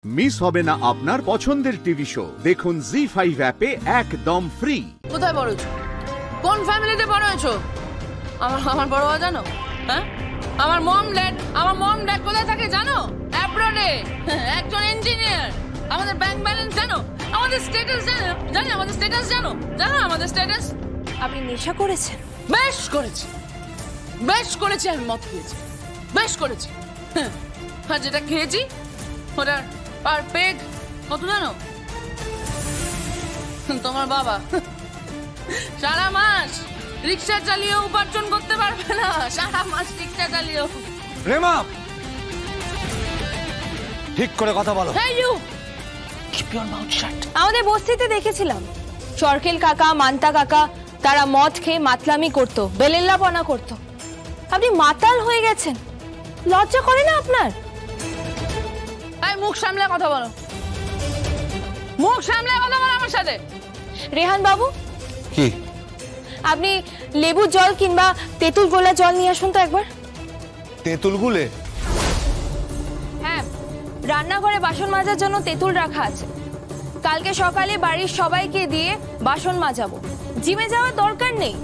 Miss হবে না আপনার পছন্দের টিভি শো। দেখুন জি5 অ্যাপে একদম ফ্রি। কোথায় বড় হয়েছো? কোন ফ্যামিলিতে বড় হয়েছো? আমার বড় হওয়া জানো? হ্যাঁ, আমার মম ড্যাড কোথায় থাকে জানো? অ্যাব্রডে, একজন ইঞ্জিনিয়ার। আমাদের ব্যাংক ব্যালেন্স জানো? আমাদের স্ট্যাটাস জানো? আমাদের স্ট্যাটাস জানো? আমাদের স্ট্যাটাস? আপনি নেশা করেছেন? বেশ করেছি আমি মদ খেয়েছি, বেশ করেছি। আর যেটা খেয়েছি ওটা পার পেগ কত জানো? তোমার বাবা সারা মাস রিক্সা চালিয়ে উপার্জন করতে পারবে না, সারা মাস রিক্সা চালিয়েও। রেমা, ঠিক করে কথা বলো। Hey you, keep your mouth shut. আমাদের বস্তিতে দেখেছিলাম সরকেল কাকা, মান্তা কাকা, তারা মদ খেয়ে মাতলামি করতো, বেলেল্লাপনা করতো। আপনি মাতাল হয়ে গেছেন, লজ্জা করে না আপনার? মুখ সামলায় কথা বলো, মুখ সামলায় কথা বলো আমার সাথে। রেহান বাবু, কি আপনি লেবুর জল কিংবা তেঁতুল গোলা জল নিয়ে আসুন তো একবার। তেঁতুল গুলে? হ্যাঁ, রান্নাঘরে বাসন মাজার জন্য তেঁতুল রাখা আছে। কালকে সকালে বাড়ির সবাইকে দিয়ে বাসন মাজাবো, জিমে যাওয়ার দরকার নেই।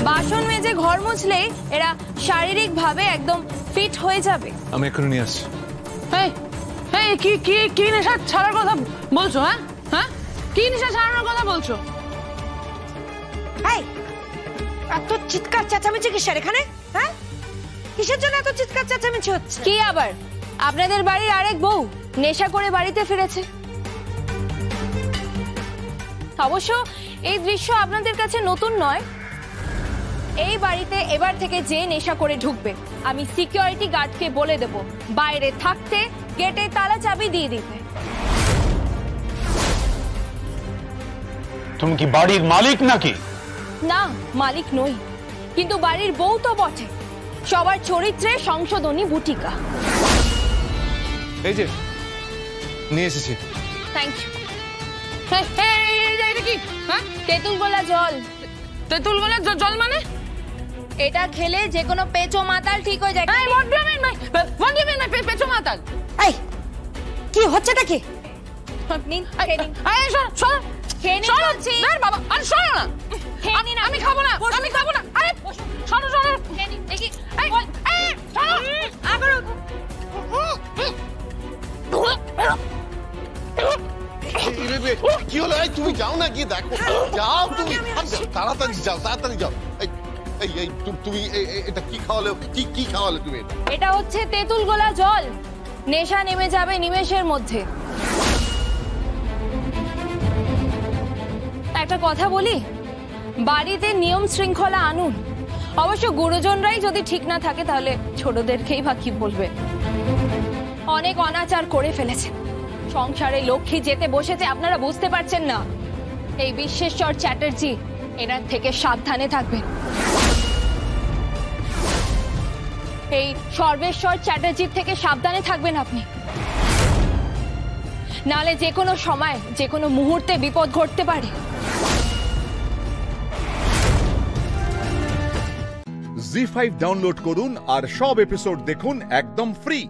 বাসন মেজে ঘর মুছলেই এরা শারীরিক ভাবে একদম ফিট হয়ে যাবে। আমি এক্ষুনি নিয়ে আসছি। কি নেশা ছাড়ার কথা বলছো? হ্যাঁ, কি নেশা ছাড়ানোর কথা বলছো? এত চিৎকার চেঁচামেচি কিসের এখানে? হ্যাঁ, কিসের জন্য এত চিৎকার চেঁচামেচি হচ্ছে? কি আবার আপনাদের বাড়ির আরেক বউ নেশা করে বাড়িতে ফিরেছে। অবশ্য এই দৃশ্য আপনাদের কাছে নতুন নয়। এই বাড়িতে এবার থেকে যে নেশা করে ঢুকবে, আমি সিকিউরিটি গার্ডকে বলে দেব বাইরে থাকতে, গেটে তালা চাবি দিয়ে দিতে। তুমি কি বাড়ির মালিক নাকি? না, মালিক নই, কিন্তু বাড়ির বউ তো বটে। সবার চরিত্রে সংশোধনী বুটিকা। এই যে নিয়ে এসেছি। Thank you. এটা কি? হ্যাঁ, তেঁতুল গোলা জল। তেঁতুল গোলা জল মানে? এটা খেলে যে কোনো পেচো মাতাল ঠিক হয়ে যায়। What do you mean by পেছো মাতাল? এই কি হচ্ছেটা কি? নিন, খেয়ে নিন। শোনো, খেয়ে নিন বলছি। বাবা, আরে শোনো না, খেয়ে নিন। আমি খাবো না। আরে শোনো, খেয়ে নিন। দেখি, শোনো আবার কি হলো? তুমি যাও না, গিয়ে দেখো। যাও তুমি, তাড়াতাড়ি যাও। এই তুমি এটা কি খাওয়ালে? কি খাওয়ালে তুমি? এটা হচ্ছে তেঁতুল গোলা জল। নেশা নেমে যাবে নিমেষের মধ্যে। একটা কথা বলি, বাড়িতে নিয়ম শৃঙ্খলা আনুন। অবশ্য গুরুজনরাই যদি ঠিক না থাকে তাহলে ছোটদেরকেই বা কি বলবে। অনেক অনাচার করে ফেলেছে, সংসারে লক্ষ্মী যেতে বসেছে, আপনারা বুঝতে পারছেন না। এই বিশ্বেশ্বর চ্যাটার্জি, এনার থেকে সাবধানে থাকবেন। এই সর্বেশ্বর চ্যাটার্জির থেকে সাবধানে থাকবেন আপনি, নালে যে কোনো সময়, যে কোনো মুহূর্তে বিপদ ঘটতে পারে। জি5 ডাউনলোড করুন আর সব এপিসোড দেখুন একদম ফ্রি।